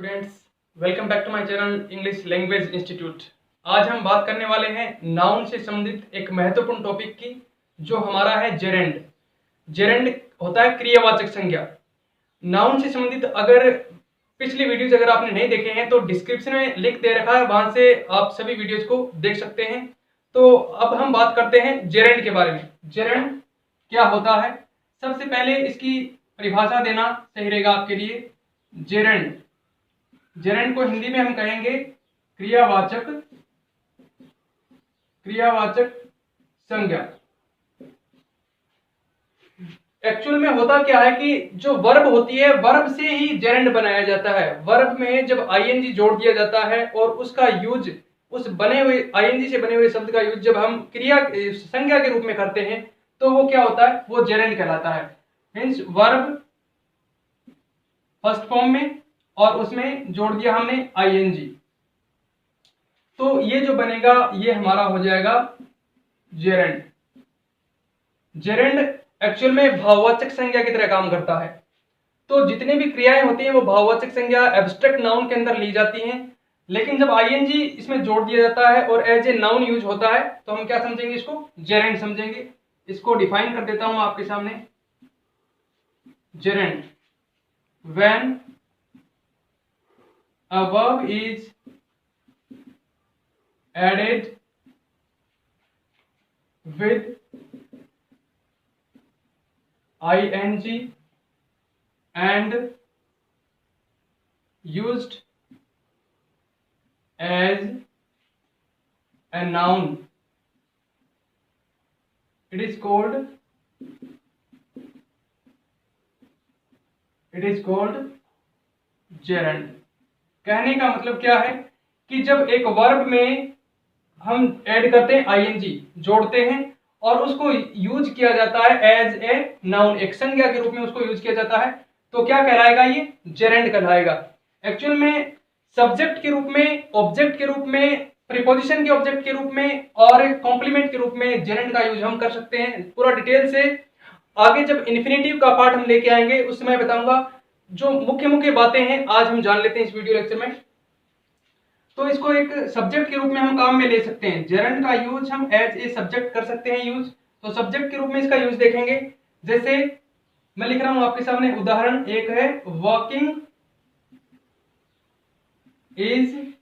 Students, welcome back to my channel English language institute. आज हम बात करने वाले हैं नाउन से संबंधित एक महत्वपूर्ण टॉपिक की, जो हमारा है जेरेंड। जेरेंड होता है क्रियावाचक संज्ञा। नाउन से संबंधित अगर पिछली वीडियोज अगर आपने नहीं देखे हैं तो डिस्क्रिप्शन में लिंक दे रखा है, वहां से आप सभी वीडियोज को देख सकते हैं। तो अब हम बात करते हैं जेरेंड के बारे में। जेरेंड क्या होता है, सबसे पहले इसकी परिभाषा देना सही रहेगा आपके लिए। जेरेंड जेरेंड को हिंदी में हम कहेंगे क्रियावाचक संज्ञा। एक्चुअल में होता क्या है कि जो वर्ब होती है, वर्ब से ही जेरेंड बनाया जाता है। वर्ब में जब आईएनजी जोड़ दिया जाता है और उसका यूज, उस बने हुए आईएनजी से बने हुए शब्द का यूज जब हम क्रिया संज्ञा के रूप में करते हैं तो वो क्या होता है, वो जेरेंड कहलाता है। मीन्स वर्ब फर्स्ट फॉर्म में और उसमें जोड़ दिया हमने आईएनजी, तो ये जो बनेगा ये हमारा हो जाएगा जेरेंड। जेरेंड एक्चुअल में भाववाचक संज्ञा की तरह काम करता है। तो जितनी भी क्रियाएं होती हैं वो भाववाचक संज्ञा एब्स्ट्रैक्ट नाउन के अंदर ली जाती हैं, लेकिन जब आईएनजी इसमें जोड़ दिया जाता है और एज ए नाउन यूज होता है तो हम क्या समझेंगे, इसको जेरेंड समझेंगे। इसको डिफाइन कर देता हूं आपके सामने। Gerund, when a verb is added with ing and used as a noun, it is called gerund। कहने का मतलब क्या है कि जब एक वर्ब में हम ऐड करते हैं आईएनजी, जोड़ते हैं और उसको यूज किया जाता है एज ए नाउन, एक संज्ञा के रूप में उसको यूज किया जाता है, तो क्या कहलाएगा, ये जेरेंड कहलाएगा। एक्चुअल में सब्जेक्ट के रूप में, ऑब्जेक्ट के रूप में, प्रीपोजिशन के ऑब्जेक्ट के रूप में और कॉम्प्लीमेंट के रूप में जेरेंड का यूज हम कर सकते हैं। पूरा डिटेल से आगे जब इन्फिनेटिव का पार्ट हम लेके आएंगे उस समय बताऊंगा। जो मुख्य मुख्य बातें हैं आज हम जान लेते हैं इस वीडियो लेक्चर में। तो इसको एक सब्जेक्ट के रूप में हम काम में ले सकते हैं। जेरेंड का यूज हम एज ए सब्जेक्ट कर सकते हैं यूज। तो सब्जेक्ट के रूप में इसका यूज देखेंगे। जैसे मैं लिख रहा हूं आपके सामने उदाहरण एक है, walking is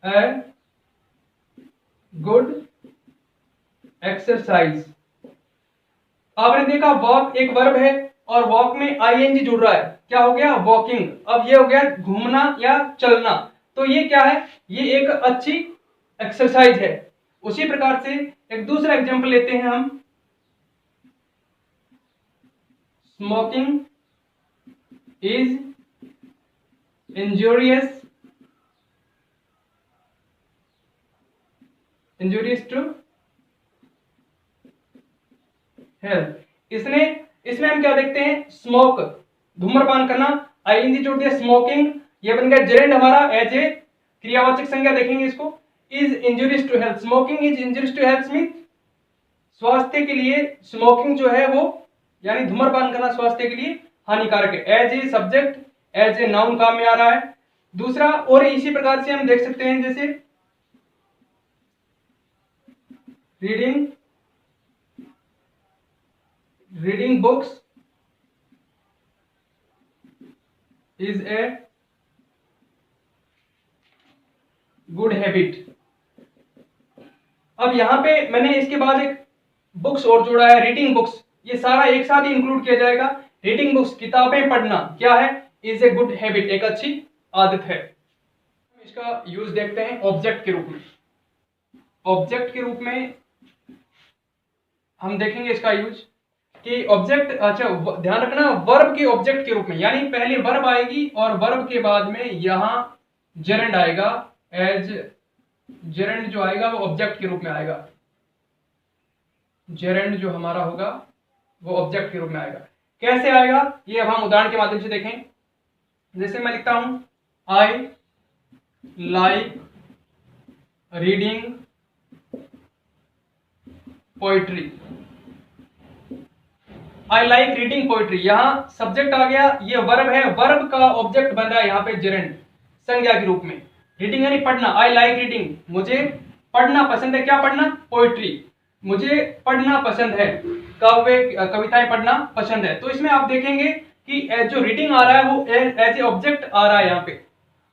a good exercise. आपने देखा वॉक एक वर्ब है और वॉक में आईएनजी जुड़ रहा है, क्या हो गया, वॉकिंग। अब ये हो गया घूमना या चलना। तो ये क्या है, ये एक अच्छी एक्सरसाइज है। उसी प्रकार से एक दूसरा एग्जांपल लेते हैं हम, smoking is injurious to health. इसमें हम क्या देखते हैं, स्मोक धूम्रपान करना, आईएनजी जोड़ दिया, स्मोकिंग, ये बन गया जेरेंड हमारा एज ए क्रियावाचक संज्ञा। देखेंगे इसको, is injurious to health, smoking is injurious to health mean स्वास्थ्य के लिए स्मोकिंग जो है वो, यानी धूम्रपान करना स्वास्थ्य के लिए हानिकारक है। As a subject, as a noun काम में आ रहा है। दूसरा, और इसी प्रकार से हम देख सकते हैं, जैसे reading books is a good habit. अब यहां पे मैंने इसके बाद एक बुक्स और जोड़ा है, रीडिंग बुक्स। ये सारा एक साथ ही इंक्लूड किया जाएगा। रीडिंग बुक्स, किताबें पढ़ना क्या है, इज ए गुड हैबिट, एक अच्छी आदत है। इसका यूज देखते हैं ऑब्जेक्ट के रूप में। ऑब्जेक्ट के रूप में हम देखेंगे इसका यूज कि ऑब्जेक्ट, अच्छा ध्यान रखना, वर्ब के ऑब्जेक्ट के रूप में, यानी पहले वर्ब आएगी और वर्ब के बाद में यहां जेरेंड आएगा। एज जेरेंड जो आएगा वो ऑब्जेक्ट के रूप में आएगा। जेरेंड जो हमारा होगा वो ऑब्जेक्ट के रूप में आएगा। कैसे आएगा, ये अब हम उदाहरण के माध्यम से देखें। जैसे मैं लिखता हूं, I like reading poetry. I like reading poetry, यहाँ सब्जेक्ट आ गया, ये वर्ब है, वर्ब का ऑब्जेक्ट बन रहा है यहाँ पे जेरेंड संज्ञा के रूप में। रीडिंग यानी पढ़ना, आई लाइक रीडिंग, मुझे पढ़ना पसंद है। क्या पढ़ना? पोइट्री, मुझे पढ़ना पसंद है, काव्य कविताएं पढ़ना पसंद है। तो इसमें आप देखेंगे कि जो रीडिंग आ रहा है वो एज ए ऑब्जेक्ट आ रहा है यहाँ पे।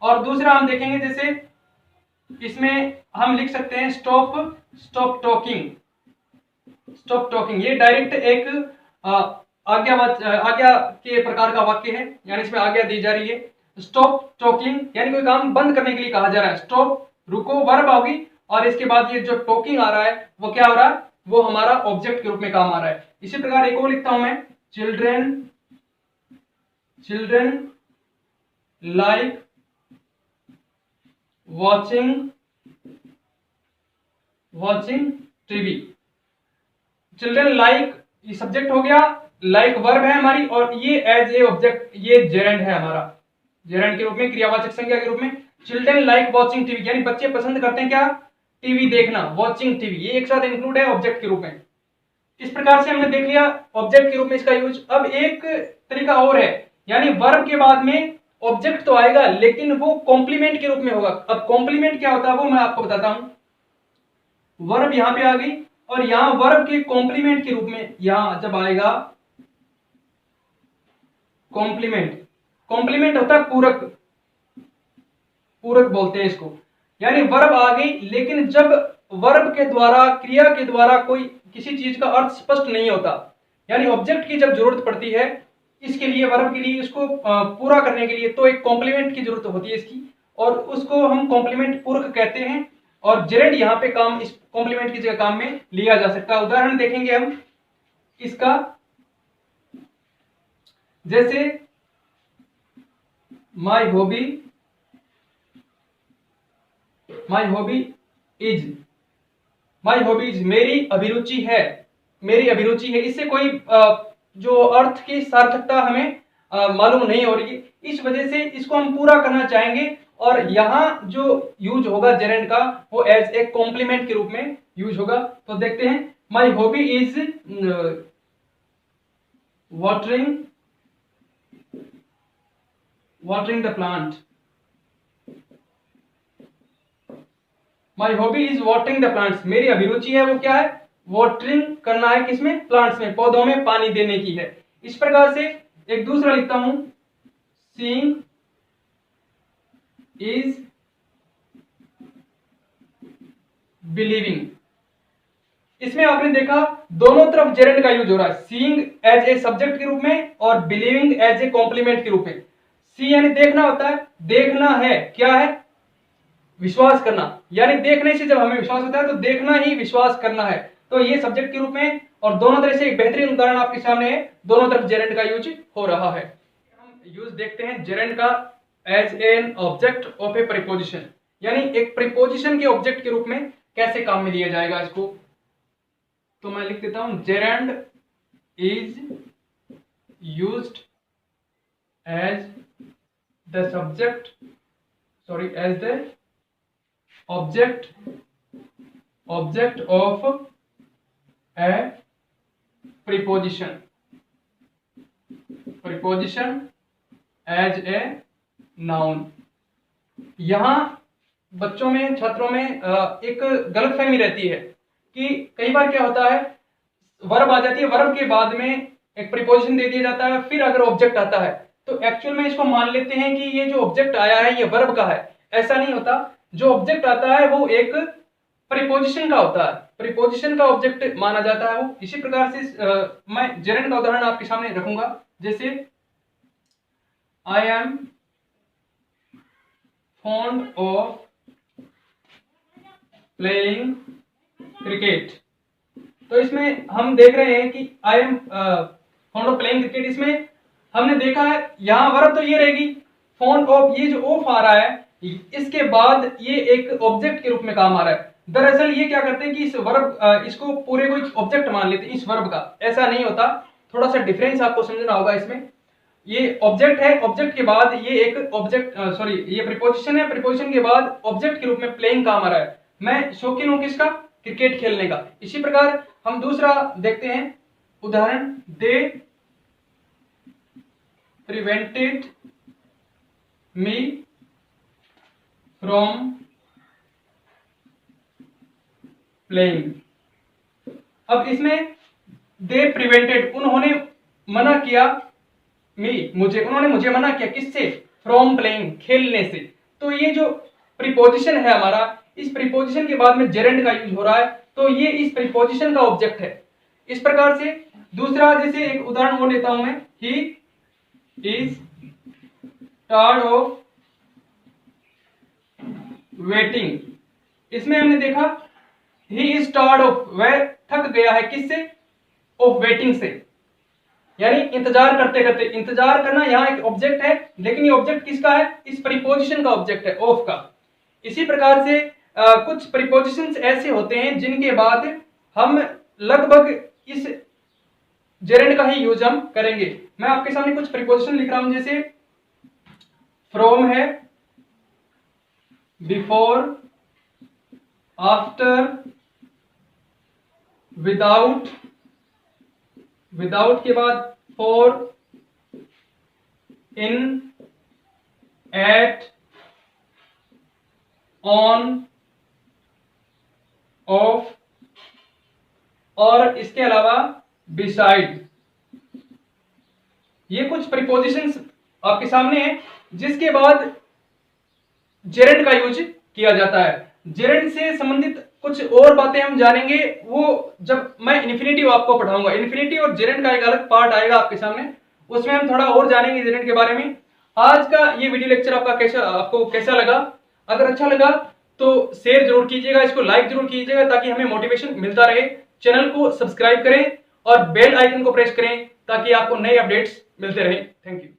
और दूसरा हम देखेंगे, जैसे इसमें हम लिख सकते हैं stop stop talking, stop talking, ये डायरेक्ट एक आज्ञा के प्रकार का वाक्य है, यानी इसमें आज्ञा दी जा रही है। स्टॉप टॉकिंग यानी कोई काम बंद करने के लिए कहा जा रहा है। स्टॉप रुको, वर्ब होगी, और इसके बाद ये जो टॉकिंग आ रहा है वो क्या हो रहा है? वो हमारा ऑब्जेक्ट के रूप में काम आ रहा है। इसी प्रकार एक और लिखता हूं मैं, children children like watching TV. Children like ये सब्जेक्ट हो गया, लाइक वर्ब है हमारी, और ये एज ए ऑब्जेक्ट ये जेरेंड है हमारा, जेरेंड के रूप में, क्रियावाचक संज्ञा के रूप में। चिल्ड्रेन लाइक वॉचिंग टीवी यानी बच्चे पसंद करते हैं क्या? टीवी देखना, वॉचिंग टीवी, ये एक साथ इंक्लूड है ऑब्जेक्ट के रूप में। इस प्रकार से हमने देख लिया ऑब्जेक्ट के रूप में इसका यूज। अब एक तरीका और है, यानी वर्ब के बाद में ऑब्जेक्ट तो आएगा लेकिन वो कॉम्प्लीमेंट के रूप में होगा। अब कॉम्प्लीमेंट क्या होता है वो मैं आपको बताता हूं। वर्ब यहां पे आ गई और यहां वर्ब के कॉम्प्लीमेंट के रूप में यहां जब आएगा कॉम्प्लीमेंट, कॉम्प्लीमेंट होता है पूरक, पूरक बोलते हैं इसको। यानी वर्ब आ गई लेकिन जब वर्ब के द्वारा, क्रिया के द्वारा कोई किसी चीज का अर्थ स्पष्ट नहीं होता, यानी ऑब्जेक्ट की जब जरूरत पड़ती है इसके लिए, वर्ब के लिए, इसको पूरा करने के लिए, तो एक कॉम्प्लीमेंट की जरूरत होती है इसकी, और उसको हम कॉम्प्लीमेंट पूरक कहते हैं। और जेरेंड यहाँ पे काम इस कॉम्प्लीमेंट की जगह काम में लिया जा सकता है। उदाहरण देखेंगे हम इसका, जैसे माई हॉबी इज, मेरी अभिरुचि है, मेरी अभिरुचि है। इससे कोई जो अर्थ की सार्थकता हमें मालूम नहीं हो रही है, इस वजह से इसको हम पूरा करना चाहेंगे, और यहां जो यूज होगा जेरेंड का वो एज ए कॉम्प्लीमेंट के रूप में यूज होगा। तो देखते हैं, my hobby is watering the plant, my hobby is watering the plants, मेरी अभिरुचि है वो क्या है? वाटरिंग करना है, किसमें? प्लांट्स में, पौधों में पानी देने की है। इस प्रकार से एक दूसरा लिखता हूं, सीइंग इज बिलीविंग। इसमें आपने देखा दोनों तरफ जेरेंड का यूज हो रहा है, सीइंग एज ए सब्जेक्ट के रूप में और बिलीविंग एज ए कॉम्प्लीमेंट के रूप में। सी यानी देखना होता है, देखना है क्या है? विश्वास करना, यानी देखने से जब हमें विश्वास होता है तो देखना ही विश्वास करना है, तो ये सब्जेक्ट के रूप में। और दोनों तरह से एक बेहतरीन उदाहरण आपके सामने है, दोनों तरफ जेरेंड का यूज हो रहा है। हम यूज देखते हैं जेरेंड का as an object of a preposition, यानी एक प्रीपोजिशन के ऑब्जेक्ट के रूप में कैसे काम में लिया जाएगा इसको। तो मैं लिख देता हूं, gerund is used as the subject, sorry, as the object of a preposition as a noun। यहां बच्चों में, छात्रों में एक गलतफहमी रहती है कि कई बार क्या होता है, वर्ब आ जाती है, वर्ब के बाद में एक प्रीपोजिशन दे दिया जाता है, फिर अगर ऑब्जेक्ट आता है तो एक्चुअल में इसको मान लेते हैं कि ये जो ऑब्जेक्ट आया है ये वर्ब का है। ऐसा नहीं होता, जो ऑब्जेक्ट आता है वो एक प्रीपोजिशन का होता है, प्रीपोजिशन का ऑब्जेक्ट माना जाता है वो। इसी प्रकार से मैं जेरेंड का उदाहरण आपके सामने रखूंगा, जैसे I am fond of playing cricket. तो इसमें हम देख रहे हैं कि I am fond of playing cricket, इसमें हमने देखा है यहां वर्ब तो ये रहेगी, फॉन्ड ऑफ, ये जो ऑफ आ रहा है इसके बाद ये एक ऑब्जेक्ट के रूप में काम आ रहा है। दरअसल ये क्या करते हैं कि इस वर्ब, इसको पूरे को एक ऑब्जेक्ट मान लेते हैं इस वर्ब का, ऐसा नहीं होता, थोड़ा सा डिफरेंस आपको समझना होगा इसमें। ये ऑब्जेक्ट है, ऑब्जेक्ट के बाद ये एक ऑब्जेक्ट, सॉरी, ये प्रीपोजिशन है, प्रीपोजिशन के बाद ऑब्जेक्ट के रूप में प्लेइंग काम आ रहा है। मैं शौकीन हूं किसका? क्रिकेट खेलने का। इसी प्रकार हम दूसरा देखते हैं उदाहरण, दे prevented me from playing। अब इसमें दे प्रिवेंटेड, उन्होंने मना किया, उन्होंने मुझे मना किया किससे? फ्रॉम प्लेइंग, खेलने से। तो ये जो प्रीपोजिशन है हमारा, इस प्रीपोजिशन के बाद में जेरेंड का यूज हो रहा है, तो ये इस प्रीपोजिशन का ऑब्जेक्ट है। इस प्रकार से दूसरा, जैसे एक उदाहरण और लेता हूं मैं, he is tired of waiting. इसमें हमने देखा ही इज टायर्ड ऑफ, वह थक गया है किससे? ऑफ वेटिंग से, यानी इंतजार करते करते। इंतजार करना यहाँ एक ऑब्जेक्ट है, लेकिन ये ऑब्जेक्ट किसका है? इस प्रीपोजिशन का ऑब्जेक्ट है, ऑफ का। इसी प्रकार से कुछ प्रीपोजिशंस ऐसे होते हैं जिनके बाद हम लगभग इस जेरेंड का ही यूज हम करेंगे। मैं आपके सामने कुछ प्रीपोजिशन लिख रहा हूं, जैसे फ्रॉम है, बिफोर, आफ्टर, विदाउट, विदाउट के बाद for, in, at, on, of, और इसके अलावा बिसाइड। ये कुछ प्रीपोजिशंस आपके सामने हैं जिसके बाद जेरेंड का यूज किया जाता है। जेरेंड से संबंधित कुछ और बातें हम जानेंगे, वो जब मैं इन्फिनेटिव आपको पढ़ाऊंगा। इन्फिनेटिव और जेरेंड का एक अलग पार्ट आएगा आपके सामने, उसमें हम थोड़ा और जानेंगे जेरेंड के बारे में। आज का ये वीडियो लेक्चर आपको कैसा लगा? अगर अच्छा लगा तो शेयर जरूर कीजिएगा, इसको लाइक जरूर कीजिएगा ताकि हमें मोटिवेशन मिलता रहे। चैनल को सब्सक्राइब करें और बेल आइकन को प्रेस करें ताकि आपको नए अपडेट्स मिलते रहे। Thank you.